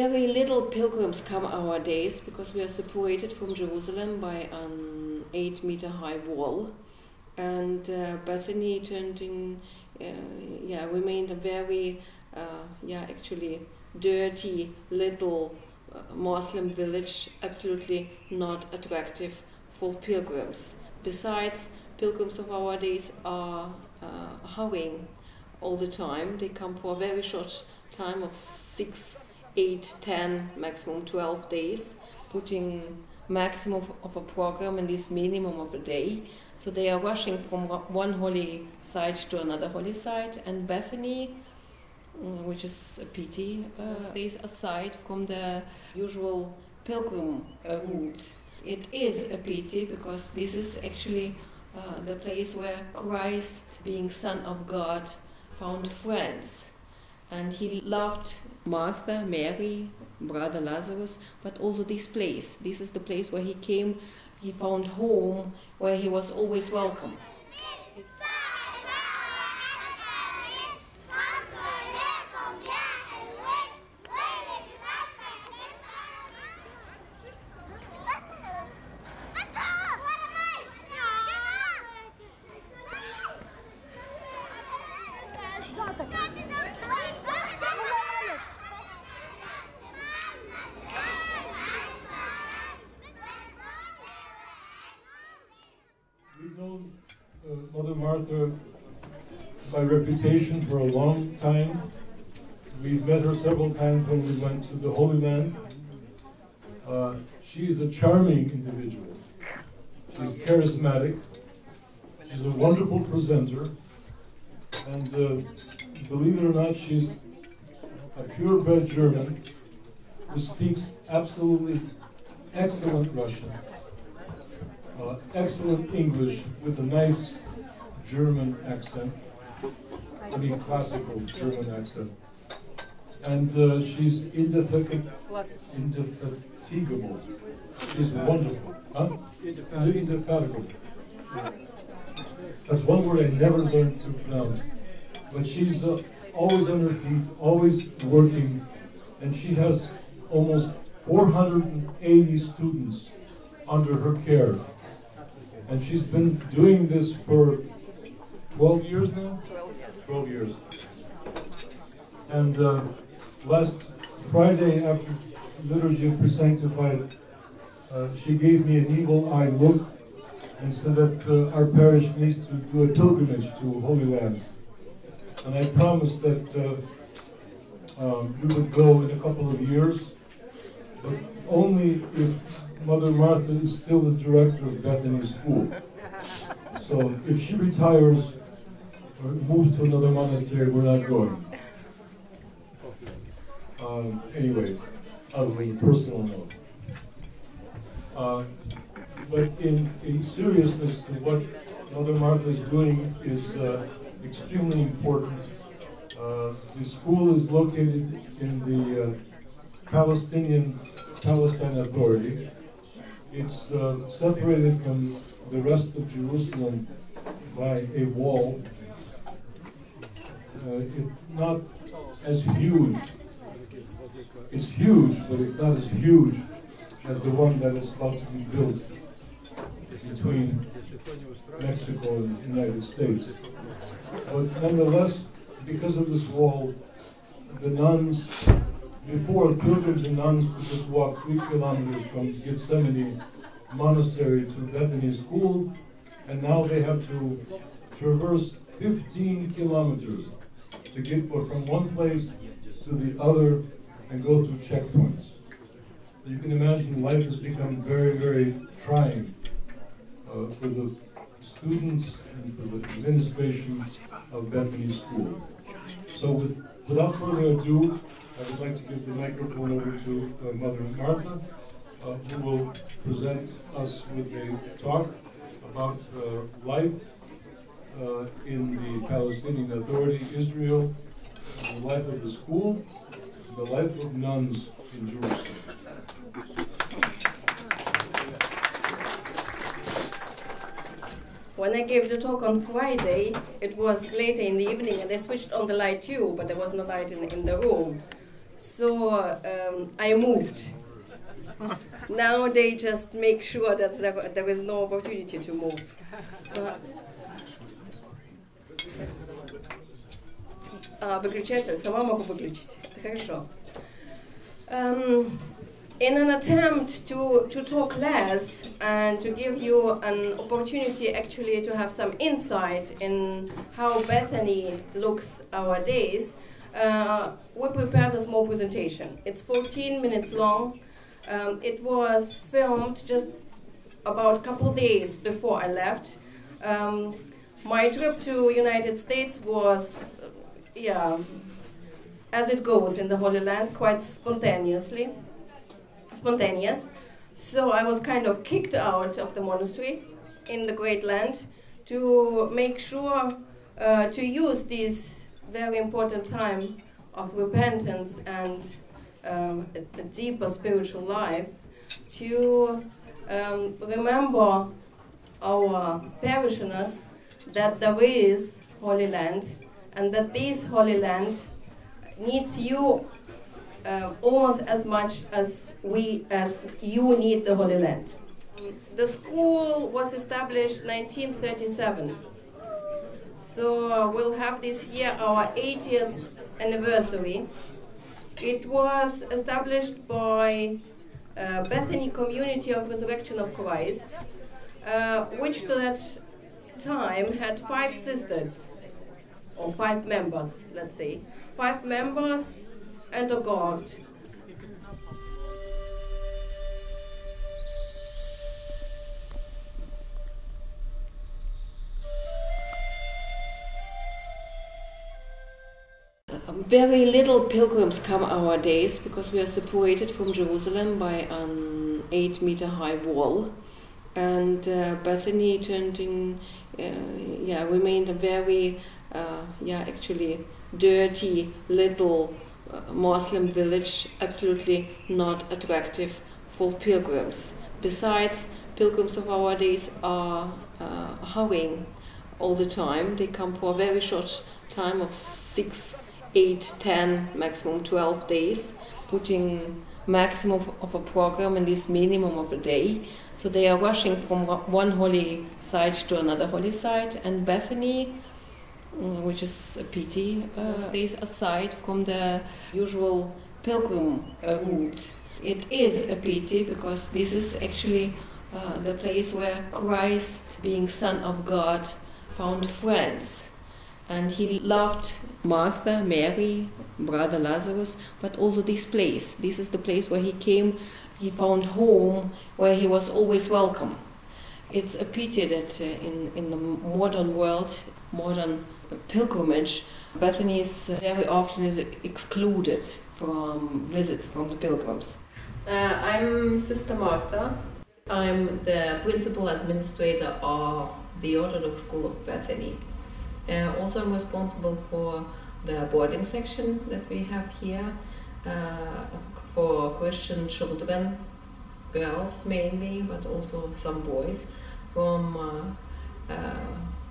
very little pilgrims come nowadays because we are separated from Jerusalem by an 8-meter high wall, and Bethany remained a very actually dirty little Muslim village, absolutely not attractive for pilgrims. Besides, pilgrims of our days are hurrying all the time. They come for a very short time of 6, 8, 10, maximum 12 days, putting maximum of a program in this minimum of a day. So they are rushing from one holy site to another holy site, and Bethany, which is a pity, stays aside from the usual pilgrim route. It is a pity because this is actually the place where Christ, being Son of God, found friends. And he loved Martha, Mary, brother Lazarus, but also this place. This is the place where he came, he found home, where he was always welcome. We've known Mother Martha by reputation for a long time. We've met her several times when we went to the Holy Land. She's a charming individual. She's charismatic. She's a wonderful presenter. And believe it or not, she's a purebred German who speaks absolutely excellent Russian. Excellent English with a nice German accent, I mean classical German accent. And she's indefatigable. She's wonderful. Huh? Indefatigable. That's one word I never learned to pronounce. But she's always on her feet, always working, and she has almost 480 students under her care. And she's been doing this for 12 years now? 12 years. And last Friday, after Liturgy of Presanctified, she gave me an evil eye look and said that our parish needs to do a pilgrimage to Holy Land. And I promised that we would go in a couple of years, but only if Mother Martha is still the director of Bethany School. So if she retires or moves to another monastery, we're not going. Anyway, other than personal note. But in seriousness, what Mother Martha is doing is extremely important. The school is located in the Palestine Authority. It's separated from the rest of Jerusalem by a wall. It's not as huge. It's huge, but it's not as huge as the one that is about to be built between Mexico and the United States. But nonetheless, because of this wall, the nuns, before pilgrims and nuns could just walk 3 kilometers from Gethsemane Monastery to Bethany School, and now they have to traverse 15 kilometers to get from one place to the other and go through checkpoints. So you can imagine life has become very, very trying for the students and for the administration of Bethany School. So without further ado, I would like to give the microphone over to Mother Martha, who will present us with a talk about life in the Palestinian Authority, Israel, the life of the school, the life of nuns in Jerusalem. When I gave the talk on Friday, it was later in the evening and they switched on the light too, but there was no light in the room. So I moved. Now they just make sure that there is no opportunity to move. So, выключатель, сама могу выключить. Хорошо. In an attempt to talk less and to give you an opportunity actually to have some insight in how Bethany looks nowadays, we prepared a small presentation. It's 14 minutes long. It was filmed just about a couple days before I left. My trip to United States was, as it goes in the Holy Land, quite spontaneous. So I was kind of kicked out of the monastery in the Great Land to make sure to use this very important time of repentance and a deeper spiritual life to remember our parishioners that there is Holy Land and that this Holy Land needs you almost as much as you need the Holy Land. The school was established 1937. So we'll have this year our 80th anniversary. It was established by Bethany Community of Resurrection of Christ, which to that time had 5 sisters, or 5 members, let's say. 5 members and a guard. Very little pilgrims come nowadays because we are separated from Jerusalem by an 8-meter high wall, and Bethany remained a very, actually dirty little Muslim village, absolutely not attractive for pilgrims. Besides, pilgrims of our days are hurrying all the time. They come for a very short time of 6, 8, 10, maximum 12 days, putting maximum of a program and this minimum of a day. So they are rushing from one holy site to another holy site, and Bethany, which is a pity, stays aside from the usual pilgrim route. It is a pity because this is actually the place where Christ, being Son of God, found friends. And he loved Martha, Mary, brother Lazarus, but also this place. This is the place where he came, he found home, where he was always welcome. It's a pity that in the modern world, modern pilgrimage, Bethany is very often excluded from visits from the pilgrims. I'm Sister Martha. I'm the principal administrator of the Orthodox School of Bethany. Also, I'm responsible for the boarding section that we have here for Christian children, girls mainly, but also some boys from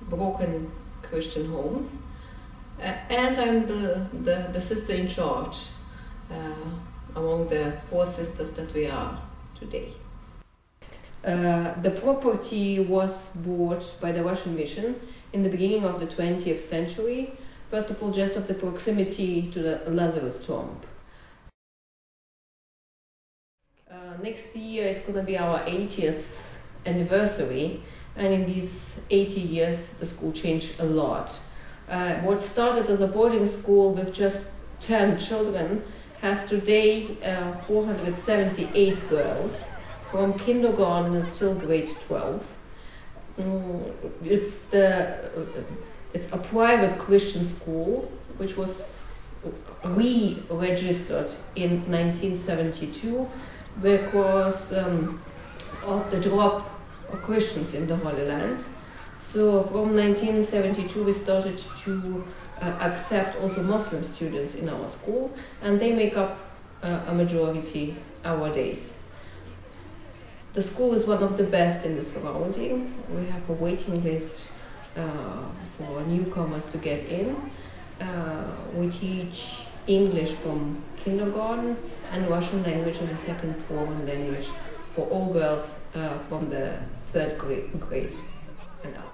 broken Christian homes. And I'm the sister in charge among the 4 sisters that we are today. The property was bought by the Russian mission in the beginning of the 20th century, first of all just of the proximity to the Lazarus tomb. Next year it's going to be our 80th anniversary, and in these 80 years the school changed a lot. What started as a boarding school with just 10 children has today 478 girls from kindergarten until grade 12. It's a private Christian school which was re-registered in 1972 because of the drop of Christians in the Holy Land. So from 1972 we started to accept also Muslim students in our school, and they make up a majority nowadays. The school is one of the best in the surrounding. We have a waiting list for newcomers to get in. We teach English from kindergarten and Russian language as a second foreign language for all girls from the third grade and up.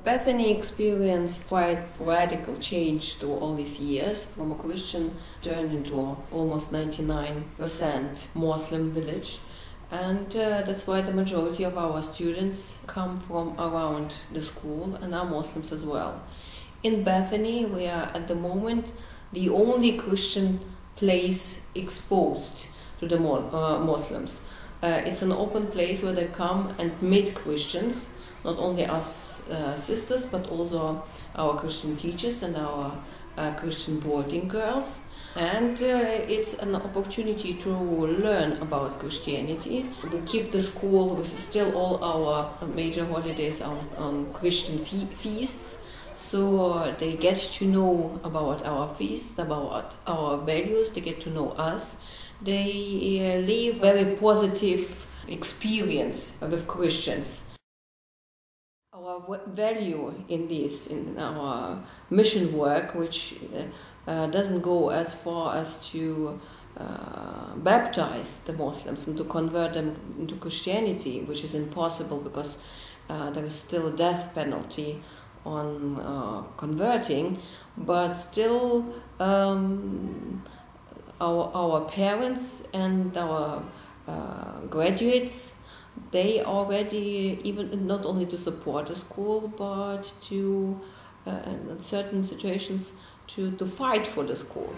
Bethany experienced quite radical change through all these years, from a Christian turned into almost 99% Muslim village. And that's why the majority of our students come from around the school and are Muslims as well. In Bethany, we are at the moment the only Christian place exposed to the Muslims. It's an open place where they come and meet Christians, not only us sisters, but also our Christian teachers and our Christian boarding girls. And it's an opportunity to learn about Christianity. We keep the school with still all our major holidays on Christian feasts, so they get to know about our feasts, about our values, they get to know us. They live very positive experience with Christians. Our value in this, in our mission work, which doesn't go as far as to baptize the Muslims and to convert them into Christianity, which is impossible because there is still a death penalty on converting, but still our parents and our graduates, they already, even not only to support the school, but to, in certain situations, to fight for the school.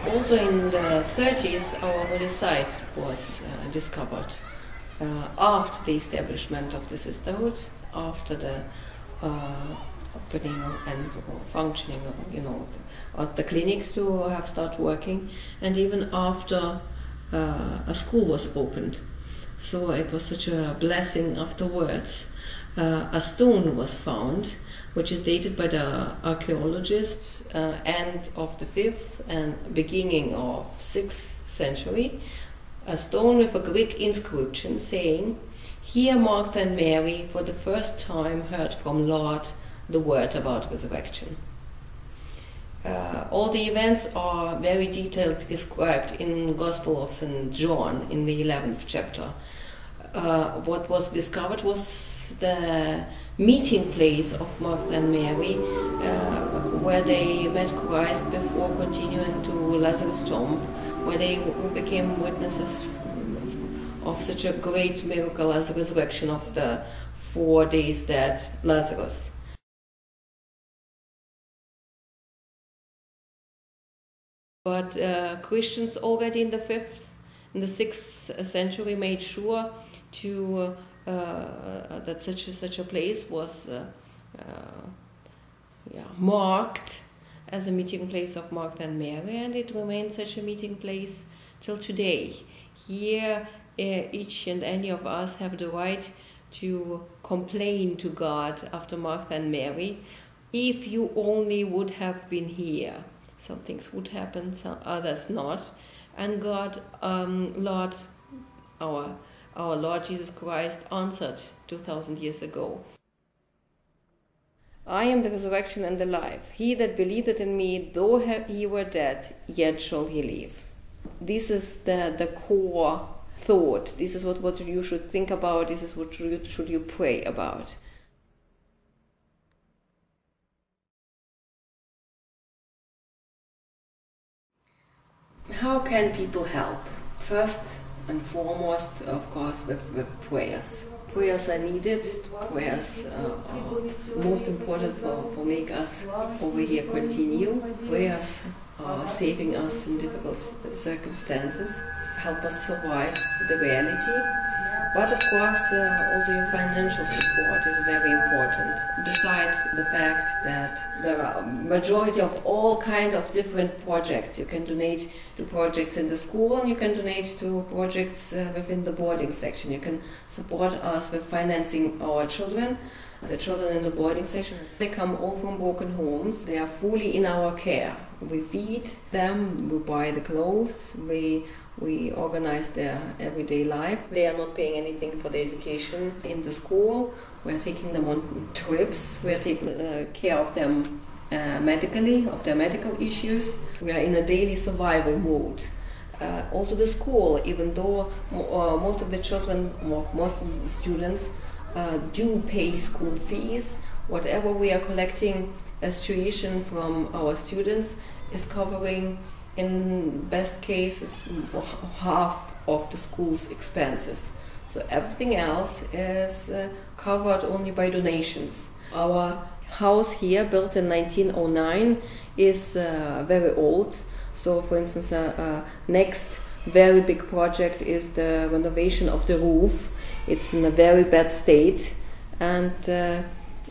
Also in the 30s, our holy site was discovered after the establishment of the sisterhood, after the opening and functioning, of the clinic to have started working, and even after a school was opened. So it was such a blessing afterwards. A stone was found, which is dated by the archaeologists end of the 5th and beginning of 6th century. A stone with a Greek inscription saying, "Here Martha and Mary for the first time heard from Lord the word about resurrection." All the events are very detailed described in Gospel of St. John in the 11th chapter. What was discovered was the meeting place of Martha and Mary, where they met Christ before continuing to Lazarus' tomb, where they became witnesses of such a great miracle as the resurrection of the 4 days dead Lazarus. But Christians already in the 5th and the 6th century made sure to that such a place was marked as a meeting place of Martha and Mary, and it remains such a meeting place till today. Here, each and any of us have the right to complain to God after Martha and Mary. If you only would have been here, some things would happen, some others not. And God, our Lord Jesus Christ answered 2,000 years ago. "I am the resurrection and the life. He that believeth in me, though he were dead, yet shall he live." This is the core thought. This is what you should think about. This is what should you pray about. How can people help? First and foremost, of course, with prayers. Prayers are needed. Prayers are most important for make us over here continue. Prayers are saving us in difficult circumstances, help us survive the reality. But of course, also your financial support is very important. Besides the fact that there are a majority of all kind of different projects. You can donate to projects in the school, and you can donate to projects within the boarding section. You can support us with financing our children. The children in the boarding section, they come all from broken homes. They are fully in our care. We feed them, we buy the clothes, we organize their everyday life. They are not paying anything for their education in the school. We are taking them on trips. We are taking care of them medically, of their medical issues. We are in a daily survival mode. Also the school, even though most of the children, most of the students do pay school fees, whatever we are collecting as tuition from our students is covering, in best cases, half of the school's expenses. So everything else is covered only by donations. Our house here, built in 1909, is very old. So, for instance, next very big project is the renovation of the roof. It's in a very bad state, and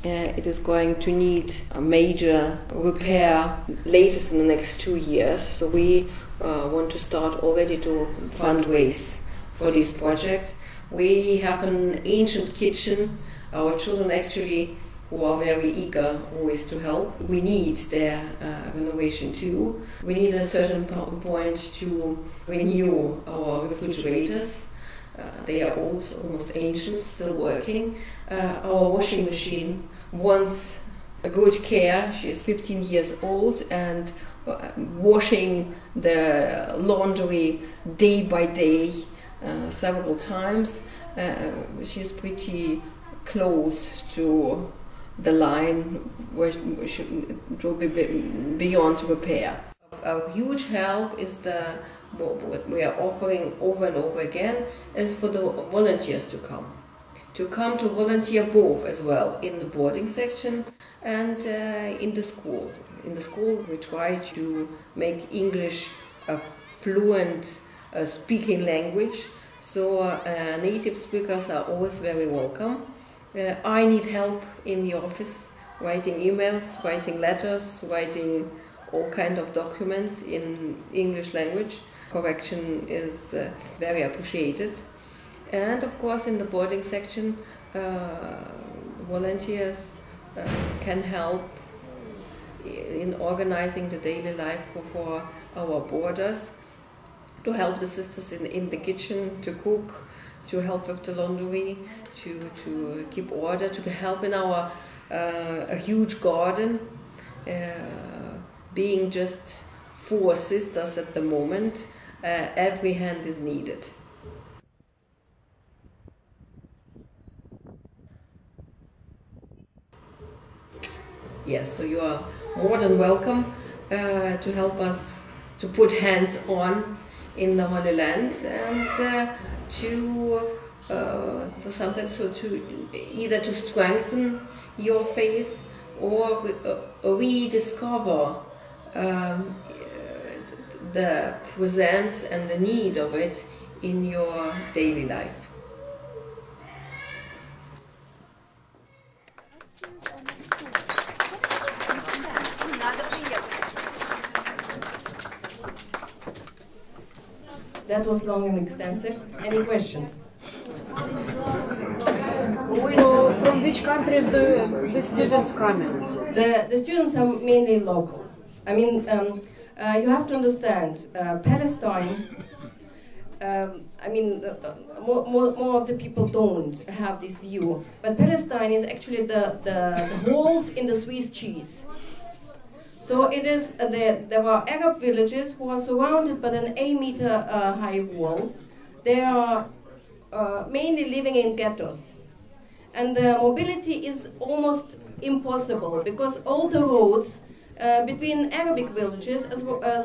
it is going to need a major repair latest in the next 2 years. So we want to start already to fundraise for this project. We have an ancient kitchen. Our children actually, who are very eager always to help, we need their renovation too. We need at a certain point to renew our refrigerators. They are old, almost ancient, still working. Our washing machine wants a good care. She is 15 years old and washing the laundry day by day, several times. She's pretty close to the line where it will be beyond repair. A huge help is what we are offering over and over again is for the volunteers to come to volunteer both as well in the boarding section and in the school. In the school we try to make English a fluent speaking language, so native speakers are always very welcome. I need help in the office, writing emails, writing letters, writing all kinds of documents in English language. correction is very appreciated. And of course, in the boarding section, volunteers can help in organizing the daily life for our boarders, to help the sisters in the kitchen, to cook, to help with the laundry, to keep order, to help in our a huge garden. Being just 4 sisters at the moment, every hand is needed. Yes, so you are more than welcome to help us to put hands on in the Holy Land, and for sometimes to either to strengthen your faith or rediscover the presence and the need of it in your daily life. That was long and extensive. Any questions? So, from which countries the students coming? The students are mainly local. I mean, you have to understand, Palestine, more of the people don't have this view, but Palestine is actually the holes in the Swiss cheese. So it is, there are Arab villages who are surrounded by an 8-meter high wall. They are mainly living in ghettos. And the mobility is almost impossible because all the roads between Arabic villages as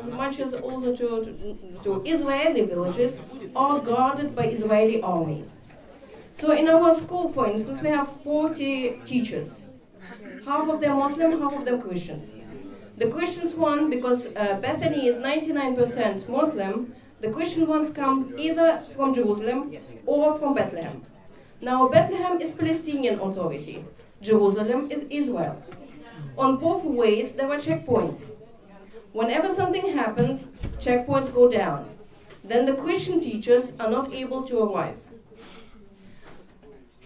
much as also to Israeli villages are guarded by Israeli army. So in our school, for instance, we have 40 teachers. Half of them Muslim, half of them Christians. The Christians one, because Bethany is 99% Muslim, the Christian ones come either from Jerusalem or from Bethlehem. Now Bethlehem is Palestinian authority, Jerusalem is Israel. On both ways there are checkpoints. Whenever something happens, checkpoints go down. Then the Christian teachers are not able to arrive.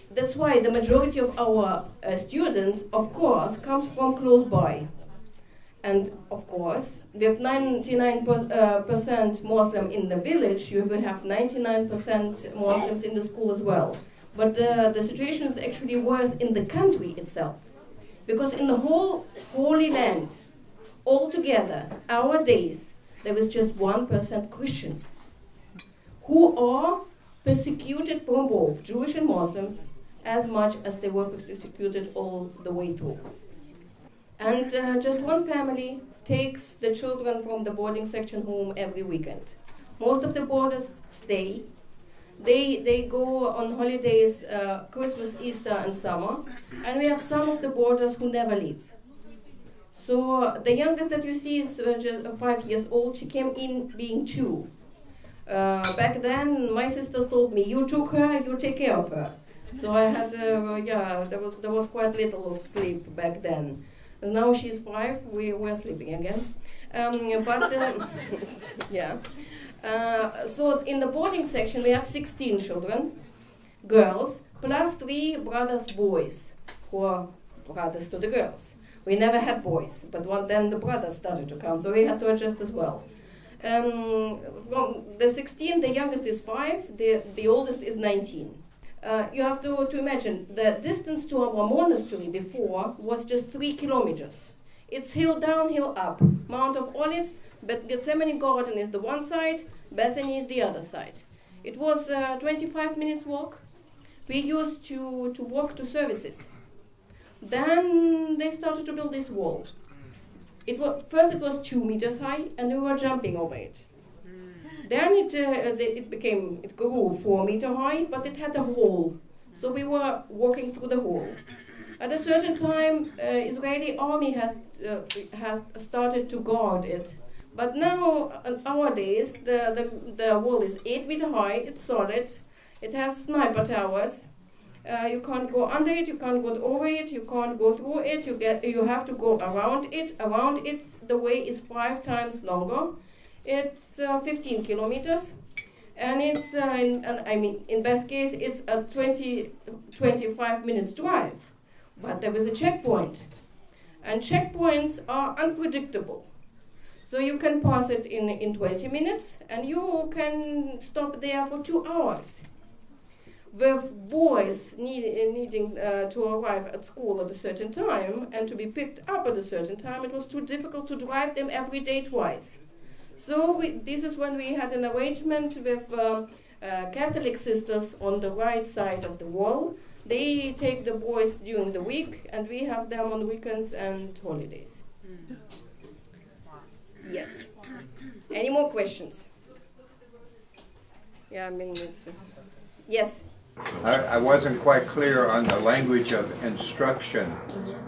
That's why the majority of our students, of course, comes from close by. And of course, we have 99% Muslim in the village, you will have 99% Muslims in the school as well. But the situation is actually worse in the country itself. Because in the whole Holy Land, altogether, our days, there is just 1% Christians who are persecuted from both Jewish and Muslims as much as they were persecuted all the way through. And just one family takes the children from the boarding section home every weekend. Most of the boarders stay. They go on holidays, Christmas, Easter, and summer. And we have some of the boarders who never leave. So the youngest that you see is just 5 years old. She came in being 2. Back then, my sisters told me, you took her, you take care of her. So I had, there was quite little of sleep back then. And now she's 5, we're sleeping again. So in the boarding section we have 16 children, girls, plus 3 brothers, boys, who are brothers to the girls. We never had boys, but then the brothers started to come, so we had to adjust as well. From the 16, the youngest is 5, the oldest is 19. You have to imagine, the distance to our monastery before was just 3 kilometers. It's hill down, hill up. Mount of Olives, but Gethsemane Garden is the one side, Bethany is the other side. It was 25 minutes walk. We used to walk to services. Then they started to build this wall. First it was 2 meters high, and we were jumping over it. Then it grew 4 meters high, but it had a hole. So we were walking through the hole. At a certain time, Israeli army had started to guard it. But now, nowadays, the wall is 8 meters high, it's solid, it has sniper towers. You can't go under it, you can't go over it, you can't go through it, you have to go around it. Around it, the way is 5 times longer. It's 15 kilometers, and it's in best case it's a 25 minutes drive, but there is a checkpoint, and checkpoints are unpredictable. So you can pass it in 20 minutes, and you can stop there for 2 hours. With boys needing to arrive at school at a certain time and to be picked up at a certain time, it was too difficult to drive them every day twice. So this is when we had an arrangement with Catholic sisters on the right side of the wall. They take the boys during the week, and we have them on weekends and holidays. Yes. Any more questions? Yeah, I mean, yes. I wasn't quite clear on the language of instruction.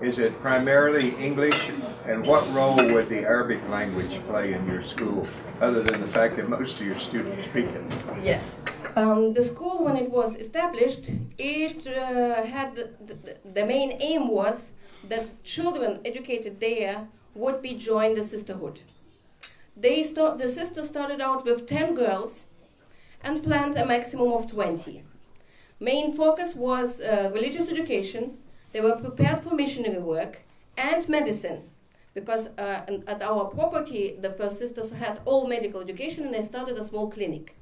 Is it primarily English, and what role would the Arabic language play in your school, other than the fact that most of your students speak it? Yes. The school, when it was established, it had the main aim was that children educated there would be joined the sisterhood. The sisters started out with 10 girls and planned a maximum of 20. Main focus was religious education. They were prepared for missionary work and medicine, because at our property the first sisters had all medical education, and they started a small clinic.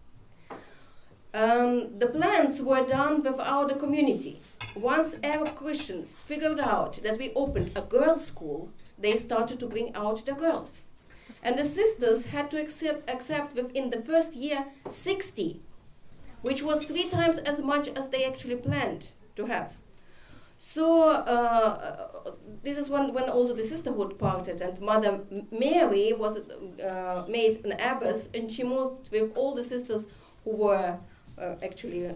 The plans were done without the community. Once Arab Christians figured out that we opened a girls' school, they started to bring out the girls. And the sisters had to accept within the first year 60, which was 3 times as much as they actually planned to have. So this is when also the sisterhood parted, and Mother Mary was made an abbess, and she moved with all the sisters who were actually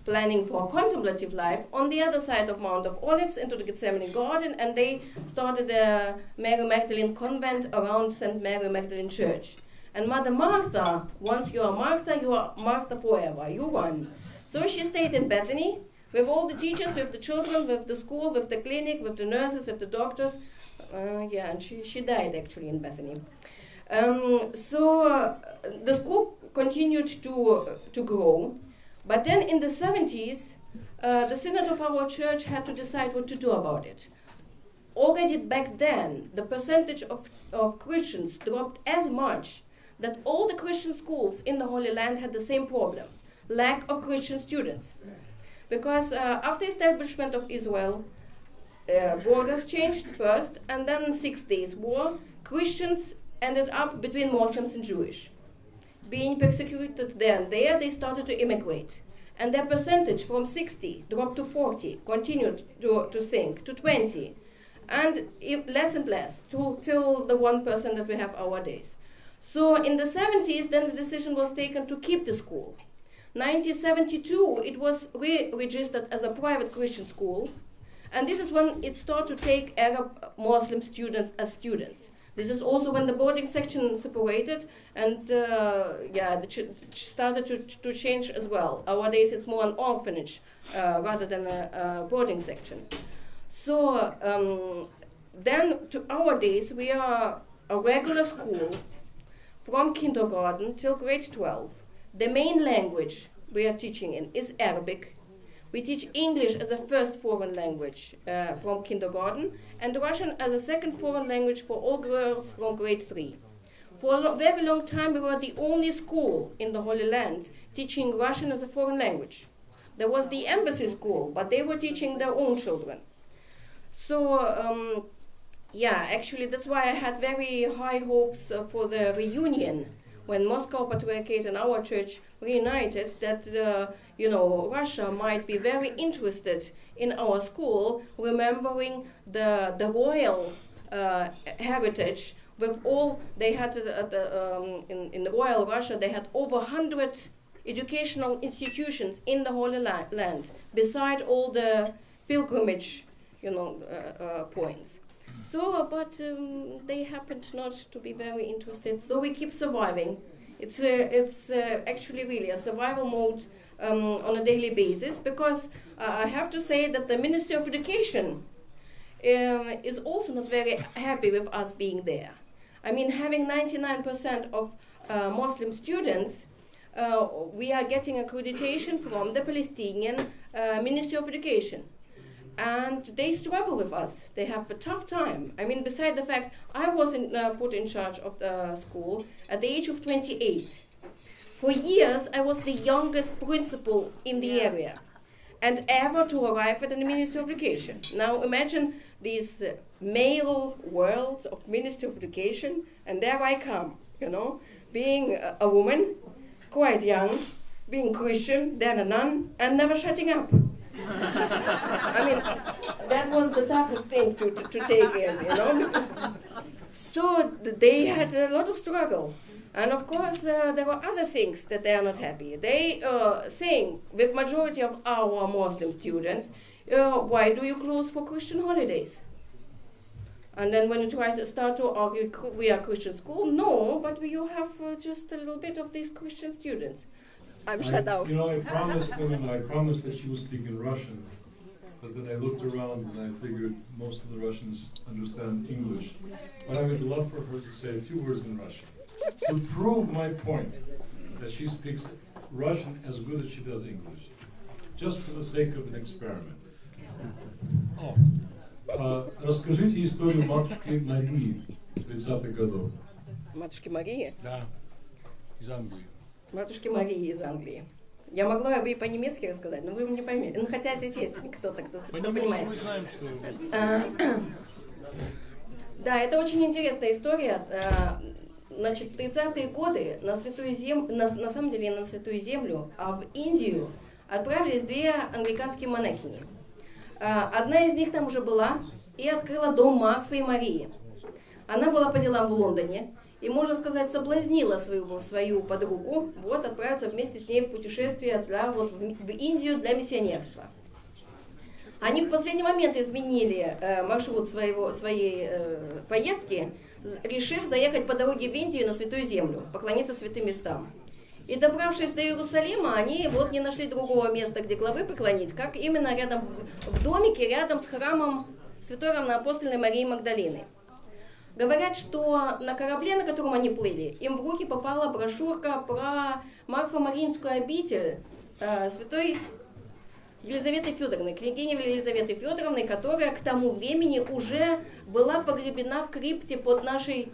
planning for a contemplative life on the other side of Mount of Olives into the Gethsemane Garden, and they started a Mary Magdalene convent around St. Mary Magdalene Church. And Mother Martha, once you are Martha forever, you won. So she stayed in Bethany with all the teachers, with the children, with the school, with the clinic, with the nurses, with the doctors. And she died actually in Bethany. So the school continued to grow, but then in the 70s, the synod of our church had to decide what to do about it. Already back then, the percentage of Christians dropped as much that all the Christian schools in the Holy Land had the same problem, lack of Christian students. Because after establishment of Israel, borders changed first, and then 6 Days War, Christians ended up between Muslims and Jewish. Being persecuted there and there, they started to immigrate. And their percentage from 60 dropped to 40, continued to sink to 20, and less and less, till the 1% that we have nowadays. So in the 70s, then the decision was taken to keep the school. 1972, it was re-registered as a private Christian school, and this is when it started to take Arab Muslim students as students. This is also when the boarding section separated, and started to change as well. Nowadays it's more an orphanage rather than a boarding section. So then to our days we are a regular school from kindergarten till grade 12. The main language we are teaching in is Arabic. We teach English as a first foreign language from kindergarten, and Russian as a second foreign language for all girls from grade 3. For a very long time, we were the only school in the Holy Land teaching Russian as a foreign language. There was the embassy school, but they were teaching their own children. So, actually, that's why I had very high hopes for the reunion when Moscow Patriarchate and our church reunited, that Russia might be very interested in our school, remembering the royal heritage. With all they had in the royal Russia, they had over 100 educational institutions in the Holy Land, beside all the pilgrimage, points. So, but they happened not to be very interested. So we keep surviving. It's actually really a survival mode on a daily basis, because I have to say that the Ministry of Education is also not very happy with us being there. I mean, having 99% of Muslim students, we are getting accreditation from the Palestinian Ministry of Education. And they struggle with us. They have a tough time. I mean, beside the fact I was put in charge of the school at the age of 28. For years, I was the youngest principal in the area, and ever to arrive at the Ministry of Education. Now imagine this male world of Ministry of Education, and there I come, you know, being a woman, quite young, being Christian, then a nun, and never shutting up. I mean, that was the toughest thing to take in, you know. So they had a lot of struggle. And of course, there were other things that they are not happy. They saying, with majority of our Muslim students, why do you close for Christian holidays? And then when you try to start to argue, we are Christian school, no, but you have just a little bit of these Christian students. I'm shut out. You know, I promised that she would speak in Russian, but then I looked around and I figured most of the Russians understand English. But I would love for her to say a few words in Russian to prove my point that she speaks Russian as good as she does English, just for the sake of an experiment. Расскажите историю матушки Марии 30-х годов. Матушки Марии? Да, из Англии. Матушки Марии из Англии. Я могла бы и по-немецки рассказать, но вы мне поймете. Ну, хотя здесь есть кто-то, кто понимает. Мы знаем, что... Да, это очень интересная история. Значит, в 30-е годы на Святую Землю, на самом деле на Святую Землю, а в Индию отправились две англиканские монахини. Одна из них там уже была и открыла дом Марфы и Марии. Она была по делам в Лондоне и, можно сказать, соблазнила свою подругу отправиться вместе с ней в путешествие в Индию для миссионерства. Они в последний момент изменили маршрут своей поездки, решив заехать по дороге в Индию на Святую Землю, поклониться святым местам. И добравшись до Иерусалима, они не нашли другого места, где главы поклонить, как именно рядом, в домике рядом с храмом Святой Равноапостольной Марии Магдалины. Говорят, что на корабле, на котором они плыли, им в руки попала брошюрка про Марфо-Мариинскую обитель святой Елизаветы Федоровны, княгини Елизаветы Федоровны, которая к тому времени уже была погребена в крипте под нашим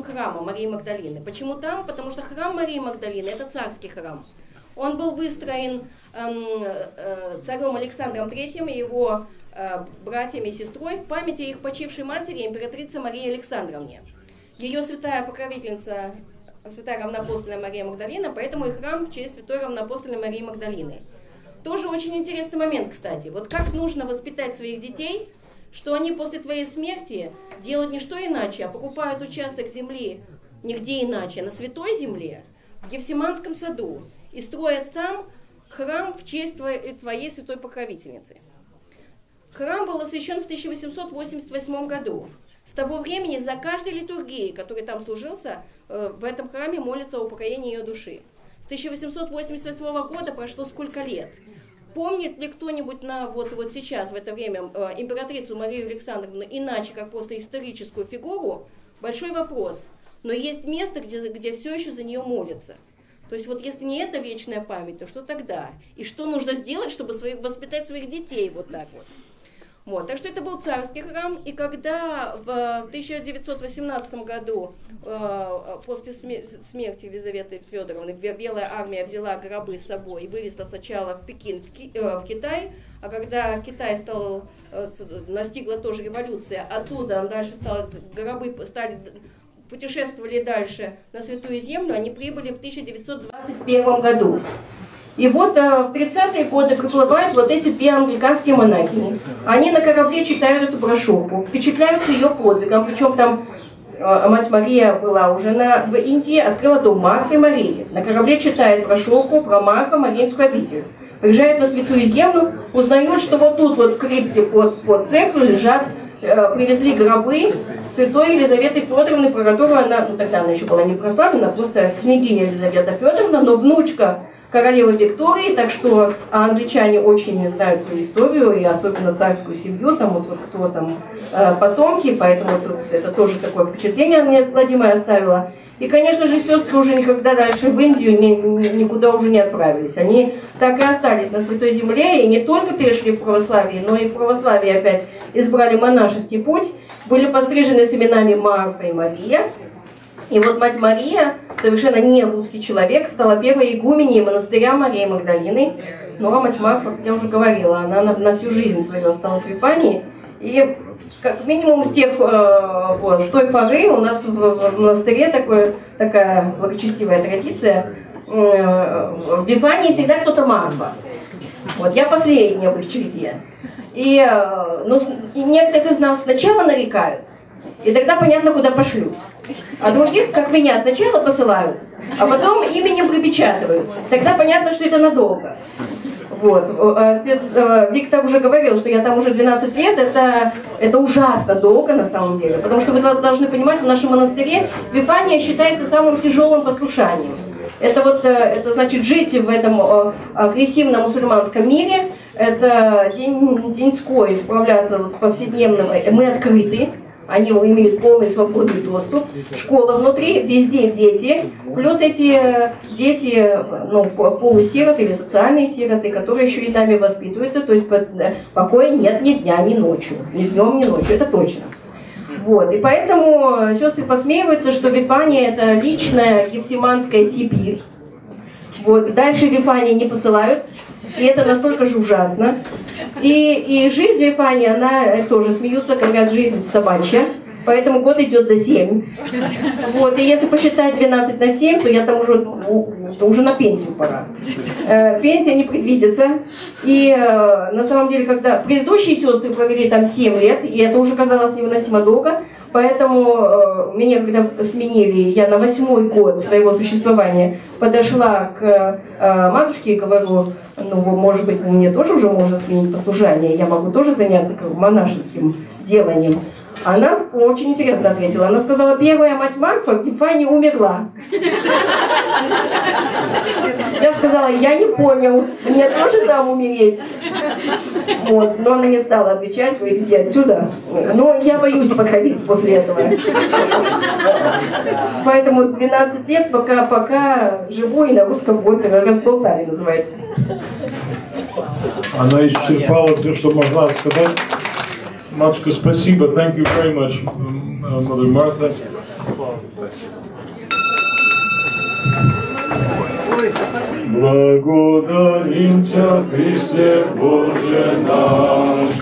храмом Марии Магдалины. Почему там? Потому что храм Марии Магдалины – это царский храм. Он был выстроен царем Александром III и его братьями и сестрой в памяти их почившей матери, императрицы Марии Александровне. Ее святая покровительница Святая Равноапостольная Мария Магдалина, поэтому и храм в честь Святой Равноапостольной Марии Магдалины. Тоже очень интересный момент, кстати. Вот как нужно воспитать своих детей, что они после твоей смерти делают не что иначе, а покупают участок земли нигде иначе, на Святой Земле, в Гефсиманском саду, и строят там храм в честь твоей святой покровительницы. Храм был освящен в 1888 году. С того времени за каждой литургией, которая там служился, в этом храме молится о упокоении ее души. С 1888 года прошло сколько лет? Помнит ли кто-нибудь вот сейчас, в это время, императрицу Марию Александровну иначе, как просто историческую фигуру? Большой вопрос. Но есть место, где все еще за нее молятся. То есть вот если не эта вечная память, то что тогда? И что нужно сделать, чтобы воспитать своих детей вот так вот? Так что это был царский храм, и когда в 1918 году, после смерти Елизаветы Федоровны, Белая армия взяла гробы с собой и вывезла сначала в Пекин, в Китай, а когда Китай настигла тоже революция, оттуда дальше гробы путешествовали дальше на Святую Землю, они прибыли в 1921 году. И в 30-е годы приплывают эти две англиканские монахини. Они на корабле читают эту брошюрку, впечатляются ее подвигом. Причем там мать Мария была уже в Индии, открыла дом Марфы и Марии. На корабле читает брошюрку про Марфо-Мариинскую обитель. Приезжает на Святую Землю, узнает, что тут в крипте под церковью лежат, привезли гробы святой Елизаветы Федоровны, про которую она, тогда она еще была не прославлена, просто княгиня Елизавета Федоровна, но внучка королевы Виктории, так что англичане очень знают свою историю, и особенно царскую семью, там вот кто там потомки, поэтому вот это тоже такое впечатление мне Владимир оставила. И, конечно же, сестры уже никогда дальше в Индию никуда уже не отправились. Они так и остались на Святой Земле, и не только перешли в православие, но и в православии опять избрали монашеский путь, были пострижены с именами Марфа и Мария. И вот мать Мария, совершенно не русский человек, стала первой игуменей монастыря Марии Магдалины. Ну а мать Марфа, как я уже говорила, она на всю жизнь свою осталась в Вифании. И как минимум с той поры у нас в монастыре такая благочестивая традиция. В Вифании всегда кто-то Марфа. Вот я последняя в их череде. И некоторых из нас сначала нарекают, и тогда понятно, куда пошлют. А других, как меня, сначала посылают, а потом именем припечатывают. Тогда понятно, что это надолго. Вот. Виктор уже говорил, что я там уже 12 лет, это ужасно долго на самом деле. Потому что вы должны понимать, в нашем монастыре Вифания считается самым тяжелым послушанием. Это значит жить в этом агрессивном мусульманском мире, это деньской справляться вот с повседневным, мы открыты. Они имеют полный свободный доступ. Школа внутри, везде дети. Плюс эти дети, полусироты или социальные сироты, которые еще и нами воспитываются. То есть покоя нет ни дня, ни ночью. Ни днем, ни ночью. Это точно. Вот. И поэтому сестры посмеиваются, что Вифания это личная Евсиманская Сибирь. Вот. Дальше Вифании не посылают. И это настолько же ужасно. И жизнь в Вифании, она тоже смеются, говорят, жизнь собачья. Поэтому год идет за 7. Вот, и если посчитать 12 на 7, то я там уже на пенсию пора. Пенсия не предвидится. И на самом деле, когда предыдущие сестры провели там 7 лет, и это уже казалось невыносимо долго, поэтому меня, когда сменили, я на 8-й год своего существования подошла к матушке и говорю, может быть, мне тоже уже можно сменить послушание, я могу тоже заняться монашеским деланием. Она очень интересно ответила. Она сказала, первая мать Марфа в Вифании умерла. Я сказала, я не понял, мне тоже там умереть. Вот. Но она не стала отвечать, говорит, иди отсюда. Но я боюсь подходить после этого. Поэтому 12 лет пока живу и на русском годе разболтали, называется. Она исчерпала то, что могла сказать. Матушка, спасибо. Thank you very much, Mother Martha. Благодарим Тебя, Христе Боже наш,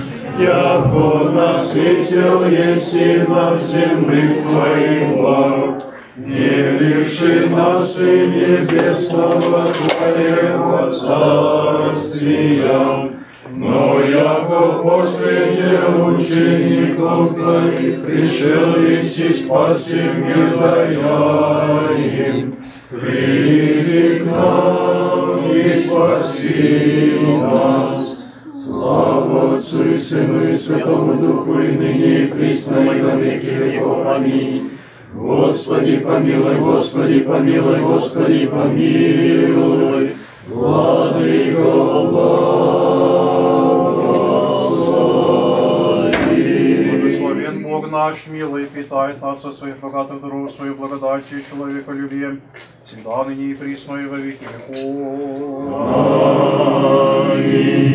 яко насытил еси на земли Твоих благ, не лиши нас и небесного Твоего царствия. Но яко после учеников Твоих пришел еси спаси мир даяем, приди к нам и спаси нас. Слава Отцу и Сыну и Святому Духу, и ныне и присно и во веки веков. Аминь. Господи помилуй, Господи помилуй, Господи помилуй, Владыко Благословен Бог наш, милый, питает нас со своих богатых даров, свою благодатью и человеколюбием, всегда, ныне и присно и во веки веков. Аминь.